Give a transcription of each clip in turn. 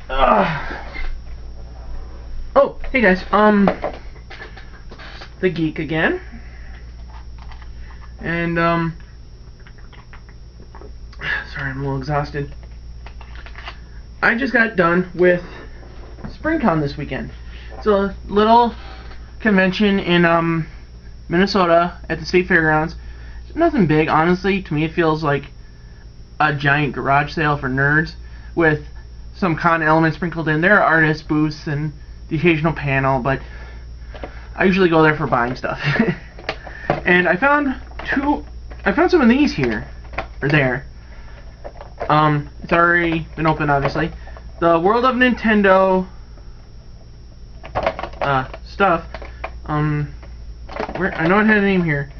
Oh, hey guys, the Geek again, and sorry, I'm a little exhausted. I just got done with SpringCon this weekend. It's a little convention in Minnesota at the state fairgrounds. It's nothing big, honestly. To me, it feels like a giant garage sale for nerds with some con elements sprinkled in. There are artist booths and the occasional panel, but I usually go there for buying stuff. And I found some of these here, or there. It's already been opened, obviously. The World of Nintendo stuff. Where I know it had a name here.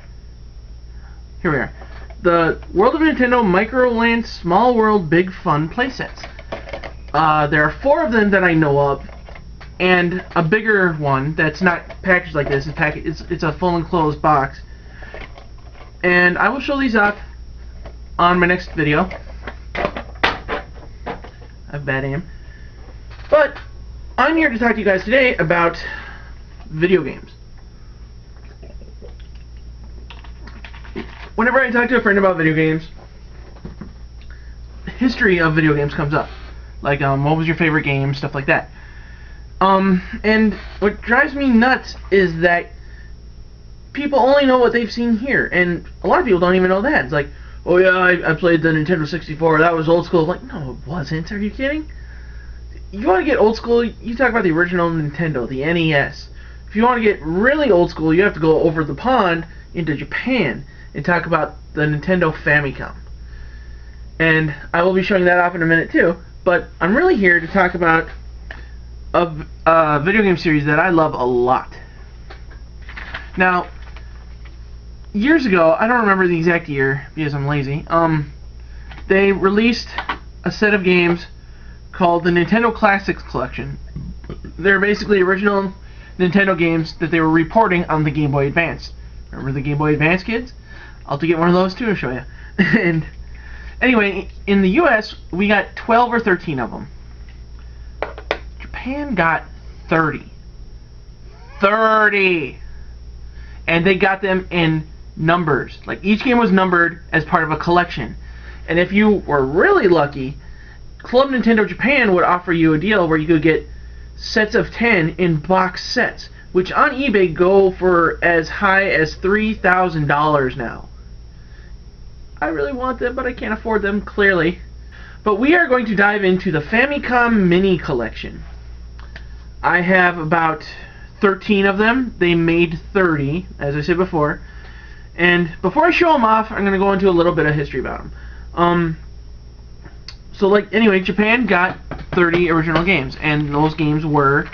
Here we are. The World of Nintendo Microland Small World Big Fun playsets. There are 4 of them that I know of, and a bigger one that's not packaged like this. It's a full enclosed box. And I will show these off on my next video. I have bad aim. But I'm here to talk to you guys today about video games. Whenever I talk to a friend about video games, history of video games comes up. Like, what was your favorite game, stuff like that. And what drives me nuts is that people only know what they've seen here, and a lot of people don't even know that. It's like, oh yeah, I played the Nintendo 64, that was old school. I'm like, no, it wasn't. Are you kidding? You want to get old school, you talk about the original Nintendo, the NES. If you want to get really old school, you have to go over the pond into Japan and talk about the Nintendo Famicom. And I will be showing that off in a minute too, but I'm really here to talk about a video game series that I love a lot. Now, years ago, I don't remember the exact year because I'm lazy, they released a set of games called the Nintendo Classics Collection. They're basically original Nintendo games that they were reporting on the Game Boy Advance. Remember the Game Boy Advance, kids? I'll have to get one of those too to show you. And anyway, in the US, we got 12 or 13 of them. Japan got 30. 30! And they got them in numbers. Like, each game was numbered as part of a collection. And if you were really lucky, Club Nintendo Japan would offer you a deal where you could get sets of 10 in box sets, which on eBay go for as high as $3,000 now. I really want them, but I can't afford them, clearly. But we are going to dive into the Famicom Mini Collection. I have about 13 of them. They made 30, as I said before. And before I show them off, I'm going to go into a little bit of history about them. So, like, anyway, Japan got 30 original games, and those games were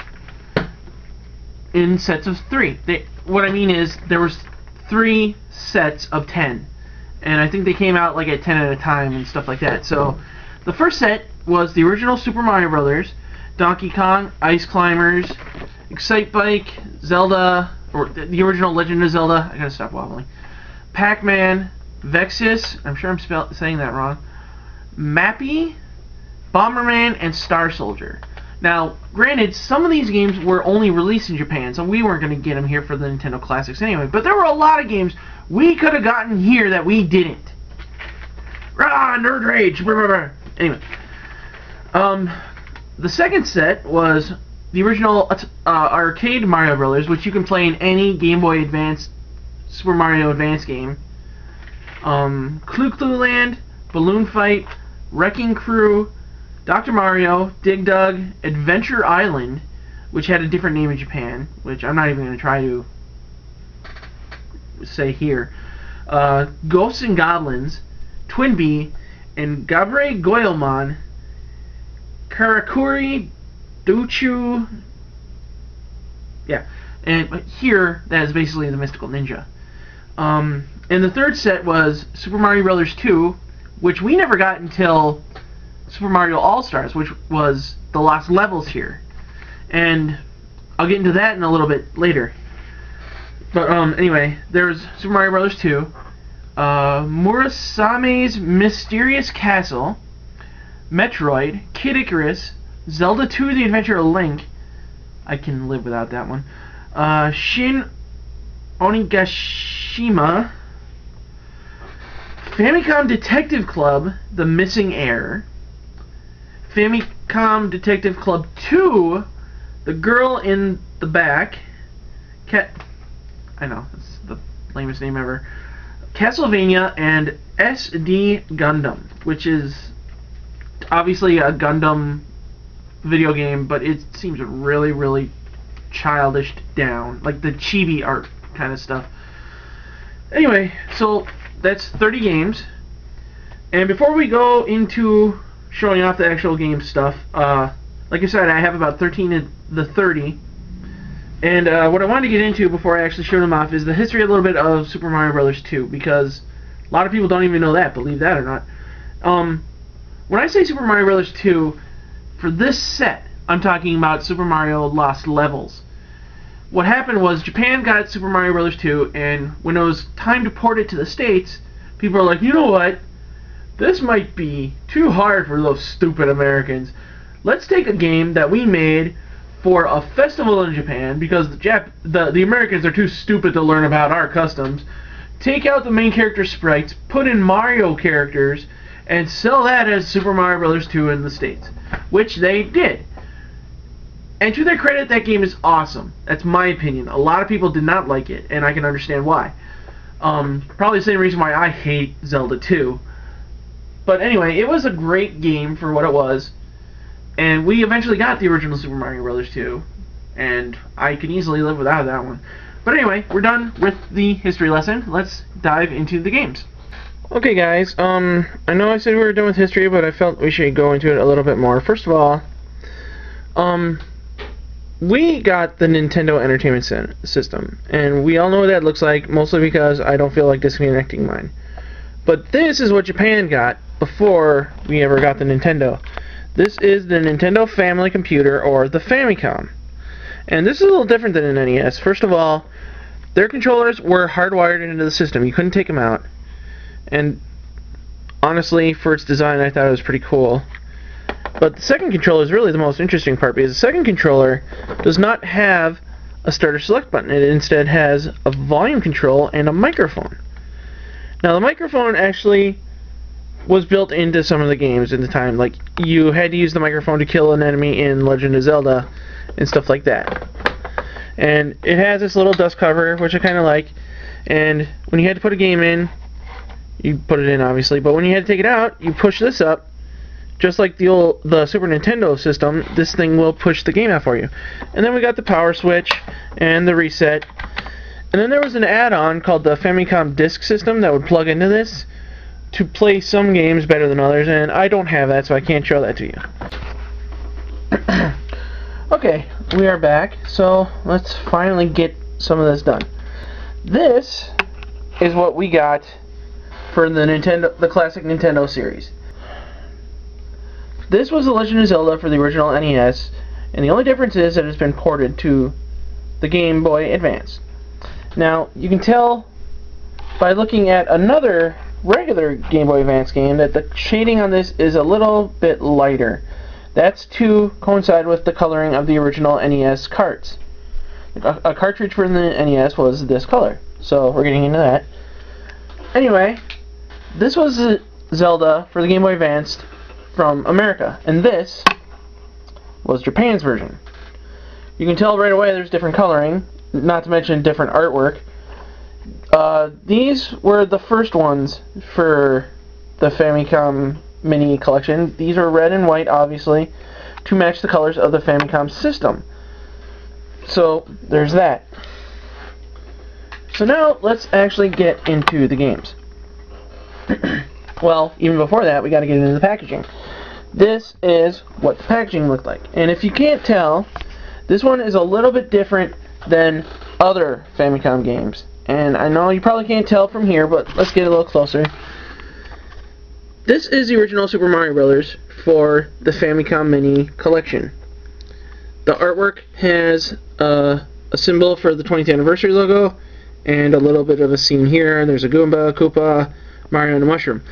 in sets of 3. What I mean is, there was 3 sets of 10. And I think they came out like at 10 at a time and stuff like that. So the first set was the original Super Mario Brothers, Donkey Kong, Ice Climbers, Excite Bike, Zelda, or the original Legend of Zelda. I gotta stop wobbling. Pac-Man, Vexus. I'm sure I'm saying that wrong. Mappy, Bomberman, and Star Soldier. Now, granted, some of these games were only released in Japan, so we weren't going to get them here for the Nintendo Classics anyway. But there were a lot of games we could have gotten here that we didn't. Rah, nerd rage. Anyway, the second set was the original arcade Mario Brothers, which you can play in any Game Boy Advance, Super Mario Advance game. Clu Clu Land, Balloon Fight, Wrecking Crew, Dr. Mario, Dig Dug, Adventure Island, which had a different name in Japan, which I'm not even going to try to say here. Ghosts and Goblins, Twinbee, and Gabre Goemon, Karakuri, Duchu. Yeah, and here that is basically the Mystical Ninja. And the third set was Super Mario Brothers 2, which we never got until Super Mario All-Stars, which was the lost levels here. And I'll get into that in a little bit later. But anyway, there's Super Mario Bros. 2, Murasame's Mysterious Castle, Metroid, Kid Icarus, Zelda 2: The Adventure of Link. I can live without that one. Shin Onigashima. Famicom Detective Club: The Missing Heir. Famicom Detective Club 2: The Girl in the Back. I know, that's the lamest name ever. Castlevania and SD Gundam, which is obviously a Gundam video game, but it seems really, really childish down, like the chibi art kind of stuff. Anyway, so that's 30 games, and before we go into showing off the actual game stuff, like I said, I have about 13 of the 30, and what I wanted to get into before I actually showed them off is the history a little bit of Super Mario Bros. 2, because a lot of people don't even know that, believe that or not. When I say Super Mario Bros. 2, for this set, I'm talking about Super Mario Lost Levels. What happened was Japan got Super Mario Bros. 2, and when it was time to port it to the States, people were like, you know what? This might be too hard for those stupid Americans. Let's take a game that we made for a festival in Japan, because the Americans are too stupid to learn about our customs. Take out the main character sprites, put in Mario characters, and sell that as Super Mario Bros. 2 in the States, which they did. And to their credit, that game is awesome. That's my opinion. A lot of people did not like it, and I can understand why. Probably the same reason why I hate Zelda 2. But anyway, it was a great game for what it was, and we eventually got the original Super Mario Bros. 2, and I can easily live without that one. But anyway, we're done with the history lesson. Let's dive into the games. Okay guys, I know I said we were done with history, but I felt we should go into it a little bit more. First of all, we got the Nintendo Entertainment System, and we all know what that looks like, mostly because I don't feel like disconnecting mine. But this is what Japan got before we ever got the Nintendo. This is the Nintendo Family Computer, or the Famicom. And this is a little different than an NES. First of all, their controllers were hardwired into the system. You couldn't take them out. And honestly, for its design, I thought it was pretty cool. But the second controller is really the most interesting part, because the second controller does not have a start or select button. It instead has a volume control and a microphone. Now, the microphone actually was built into some of the games at the time. Like, you had to use the microphone to kill an enemy in Legend of Zelda and stuff like that. And it has this little dust cover, which I kind of like. And when you had to put a game in, you put it in, obviously. But when you had to take it out, you push this up. Just like the Super Nintendo system, this thing will push the game out for you. And then we got the power switch and the reset. And then there was an add-on called the Famicom Disk System that would plug into this to play some games better than others, and I don't have that, so I can't show that to you. Okay, we are back, so let's finally get some of this done. This is what we got for the classic Nintendo series. This was The Legend of Zelda for the original NES, and the only difference is that it's been ported to the Game Boy Advance. Now, you can tell by looking at another regular Game Boy Advance game that the shading on this is a little bit lighter. That's to coincide with the coloring of the original NES carts. A cartridge for the NES was this color, so we're getting into that. Anyway, this was Zelda for the Game Boy Advance from America, and this was Japan's version. You can tell right away there's different coloring, not to mention different artwork. These were the first ones for the Famicom Mini collection. These are red and white, obviously, to match the colors of the Famicom system. So, there's that. So now, let's actually get into the games. Well, even before that, we got to get into the packaging. This is what the packaging looked like. And if you can't tell, this one is a little bit different than other Famicom games. And I know you probably can't tell from here, but let's get a little closer. This is the original Super Mario Bros. For the Famicom Mini collection. The artwork has a symbol for the 20th anniversary logo, and a little bit of a scene here. There's a Goomba, Koopa, Mario, and a mushroom.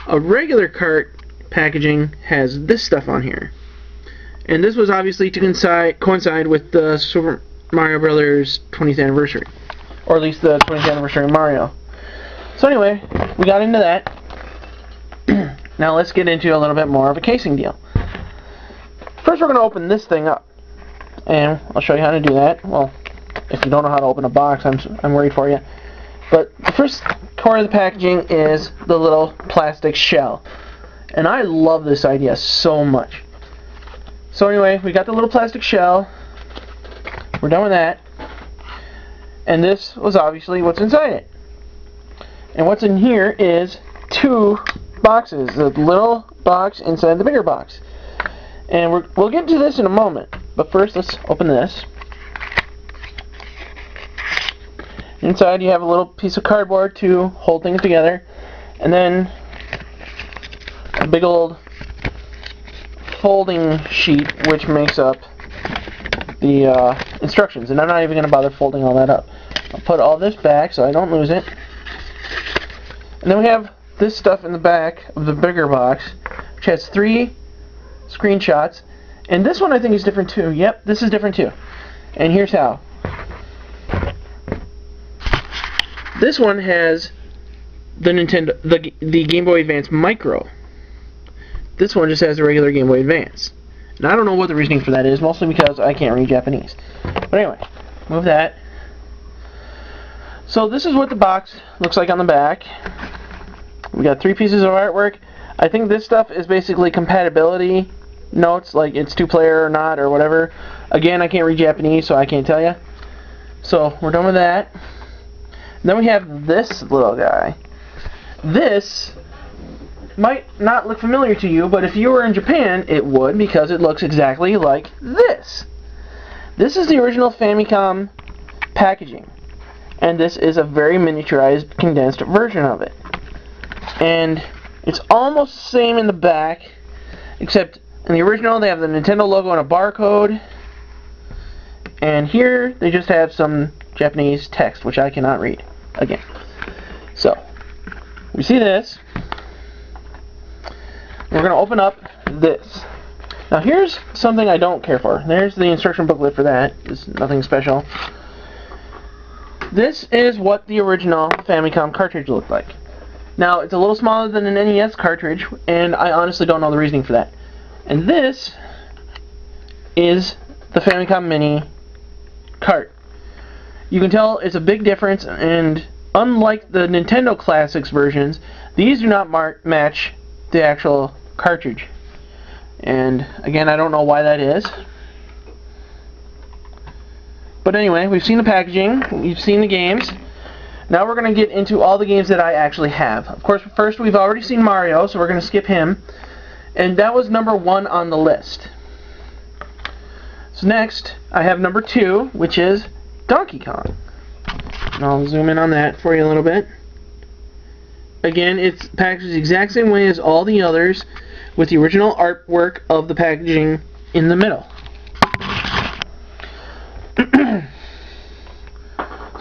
A regular cart packaging has this stuff on here. And this was obviously to coincide with the Super Mario Brothers 20th anniversary. Or at least the 20th anniversary of Mario. So anyway, we got into that. Now let's get into a little bit more of a casing deal. First we're going to open this thing up. And I'll show you how to do that. Well, if you don't know how to open a box, I'm worried for you. But the first core of the packaging is the little plastic shell. And I love this idea so much. So anyway, we got the little plastic shell. We're done with that. And this was obviously what's inside it. And what's in here is two boxes. The little box inside the bigger box. And we'll get to this in a moment. But first, let's open this. Inside you have a little piece of cardboard to hold things together. And then a big old folding sheet which makes up the instructions. And I'm not even going to bother folding all that up. I'll put all this back so I don't lose it. And then we have this stuff in the back of the bigger box, which has 3 screenshots. And this one I think is different too. Yep, this is different too. And here's how. This one has the Game Boy Advance Micro. This one just has a regular Game Boy Advance. And I don't know what the reasoning for that is, mostly because I can't read Japanese. But anyway, move that. So this is what the box looks like on the back. We got 3 pieces of artwork. I think this stuff is basically compatibility notes, like it's 2-player or not or whatever. Again, I can't read Japanese, so I can't tell you. So we're done with that. And then we have this little guy. This might not look familiar to you, but if you were in Japan, it would, because it looks exactly like this. This is the original Famicom packaging. And this is a very miniaturized, condensed version of it. And it's almost the same in the back, except in the original they have the Nintendo logo and a barcode. And here they just have some Japanese text, which I cannot read. Again. So, we see this. We're going to open up this. Now here's something I don't care for. There's the instruction booklet for that. It's nothing special. This is what the original Famicom cartridge looked like. Now, it's a little smaller than an NES cartridge, and I honestly don't know the reasoning for that. And this is the Famicom Mini cart. You can tell it's a big difference, and unlike the Nintendo Classics versions, these do not match the actual cartridge. And again, I don't know why that is. But anyway, we've seen the packaging, we've seen the games. Now we're going to get into all the games that I actually have. Of course, first we've already seen Mario, so we're going to skip him. And that was number 1 on the list. So next, I have number 2, which is Donkey Kong. And I'll zoom in on that for you a little bit. Again, it's packaged the exact same way as all the others, with the original artwork of the packaging in the middle.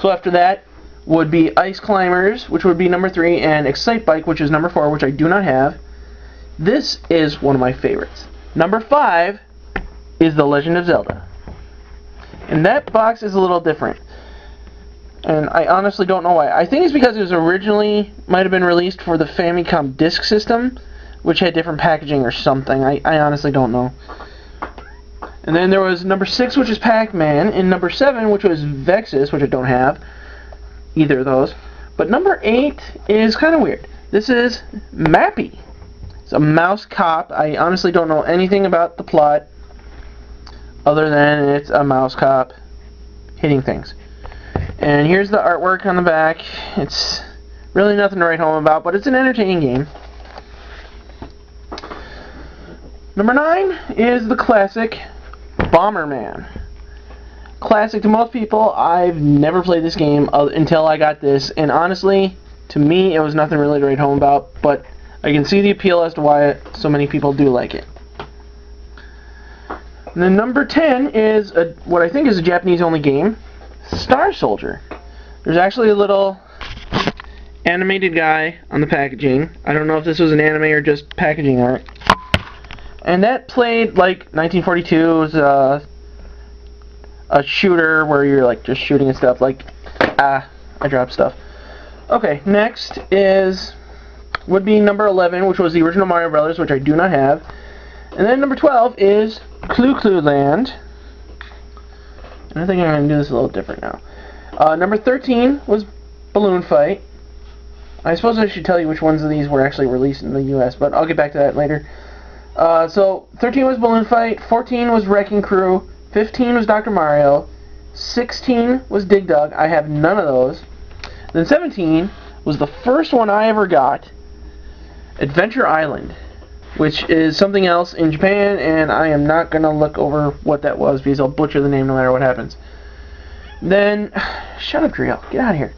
So after that would be Ice Climbers, which would be number 3, and Excite Bike, which is number 4, which I do not have. This is one of my favorites. Number 5 is The Legend of Zelda. And that box is a little different. And I honestly don't know why. I think it's because it was originally, might have been released for the Famicom Disk System, which had different packaging or something. I honestly don't know. And then there was number 6, which is Pac-Man, and number 7, which was Vexus, which I don't have. Either of those. But number 8 is kind of weird. This is Mappy. It's a mouse cop. I honestly don't know anything about the plot, other than it's a mouse cop hitting things. And here's the artwork on the back. It's really nothing to write home about, but it's an entertaining game. Number 9 is the classic Bomberman. Classic to most people. I've never played this game until I got this, and honestly, to me, it was nothing really to write home about, but I can see the appeal as to why so many people do like it. And then number 10 is what I think is a Japanese-only game, Star Soldier. There's actually a little animated guy on the packaging. I don't know if this was an anime or just packaging art. And that played like 1942 was a shooter where you're like just shooting and stuff. Like, I dropped stuff. Okay, next would be number 11, which was the original Mario Brothers, which I do not have. And then number 12 is Clue Clue Land. And I think I'm going to do this a little different now. Number 13 was Balloon Fight. I suppose I should tell you which ones of these were actually released in the US, but I'll get back to that later. So 13 was Balloon Fight, 14 was Wrecking Crew, 15 was Dr. Mario, 16 was Dig Dug. I have none of those. Then 17 was the first one I ever got, Adventure Island, which is something else in Japan, and I am not going to look over what that was because I'll butcher the name no matter what happens. Then, shut up, Driel. Get out of here.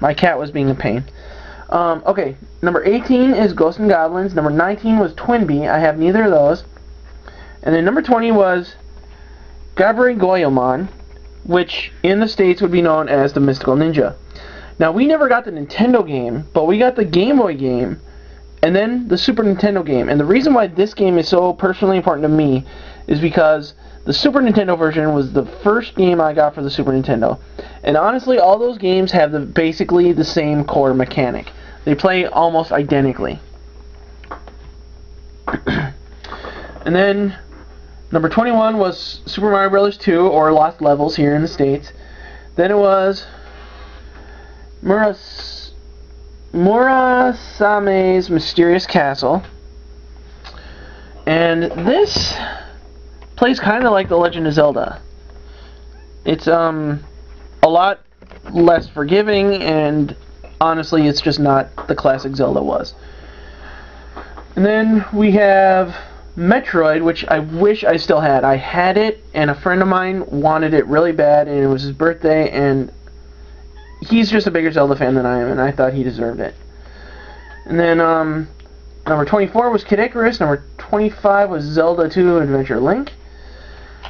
My cat was being a pain. Okay, number 18 is Ghosts and Goblins. Number 19 was Twinbee. I have neither of those. And then number 20 was Gabri Goemon, which in the States would be known as the Mystical Ninja. Now, we never got the Nintendo game, but we got the Game Boy game, and then the Super Nintendo game. And the reason why this game is so personally important to me is because the Super Nintendo version was the first game I got for the Super Nintendo. And honestly, all those games have basically the same core mechanic. They play almost identically. And then number 21 was Super Mario Bros. 2, or Lost Levels here in the States. Then it was Murasame's Mysterious Castle. And this plays kind of like The Legend of Zelda. It's a lot less forgiving, and honestly, it's just not the classic Zelda was. And then we have Metroid, which I wish I still had. I had it, and a friend of mine wanted it really bad, and it was his birthday, and he's just a bigger Zelda fan than I am, and I thought he deserved it. And then number 24 was Kid Icarus. Number 25 was Zelda 2 Adventure Link.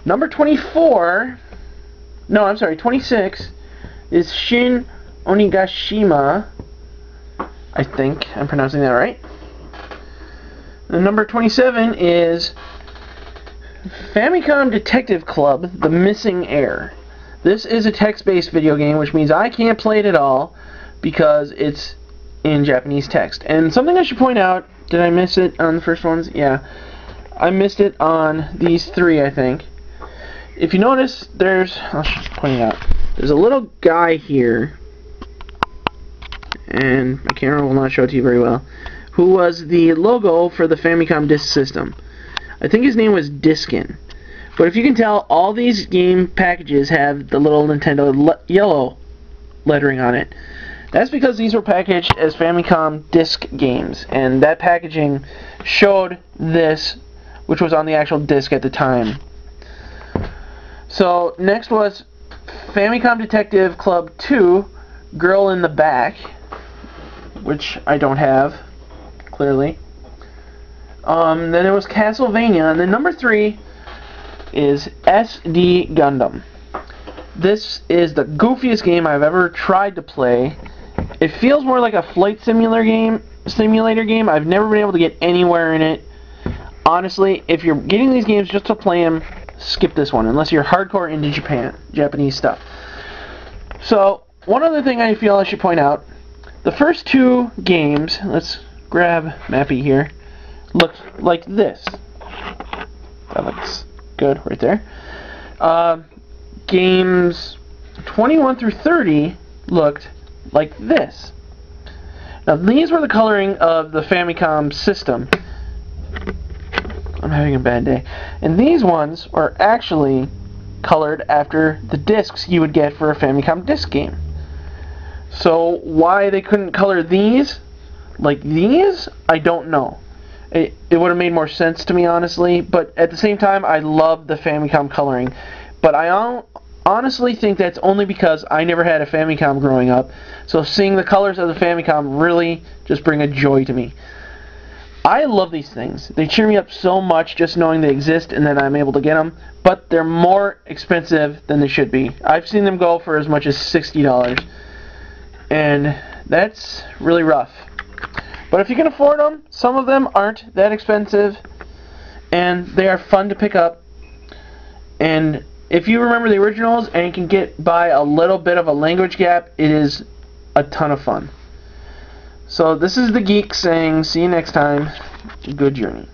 Number 26 is Shin Onigashima. I think I'm pronouncing that right. And number 27 is Famicom Detective Club, The Missing Heir. This is a text-based video game, which means I can't play it at all because it's in Japanese text. And something I should point out, did I miss it on the first ones? Yeah. I missed it on these three, I think. If you notice, I'll just point it out. There's a little guy here, and my camera will not show it to you very well, who was the logo for the Famicom Disk System. I think his name was Diskin. But if you can tell, all these game packages have the little Nintendo yellow lettering on it. That's because these were packaged as Famicom Disk games, and that packaging showed this, which was on the actual disc at the time. So, next was Famicom Detective Club 2, Girl in the Back, which I don't have, clearly. Then there was Castlevania, and then number 3 is SD Gundam. This is the goofiest game I've ever tried to play. It feels more like a flight simulator game. I've never been able to get anywhere in it. Honestly, if you're getting these games just to play them, skip this one, unless you're hardcore into Japanese stuff. So, one other thing I feel I should point out, the first two games, let's grab Mappy here, look like this. That looks good right there. Games 21 through 30 looked like this. Now, these were the coloring of the Famicom system. I'm having a bad day. And these ones are actually colored after the discs you would get for a Famicom disc game. So why they couldn't color these like these, I don't know. It would have made more sense to me, honestly, but at the same time, I love the Famicom coloring. But I honestly think that's only because I never had a Famicom growing up, so seeing the colors of the Famicom really just bring a joy to me. I love these things. They cheer me up so much just knowing they exist and that I'm able to get them, but they're more expensive than they should be. I've seen them go for as much as $60, and that's really rough. But if you can afford them, some of them aren't that expensive, and they are fun to pick up. And if you remember the originals and you can get by a little bit of a language gap, it is a ton of fun. So this is the Geek saying, see you next time. Good journey.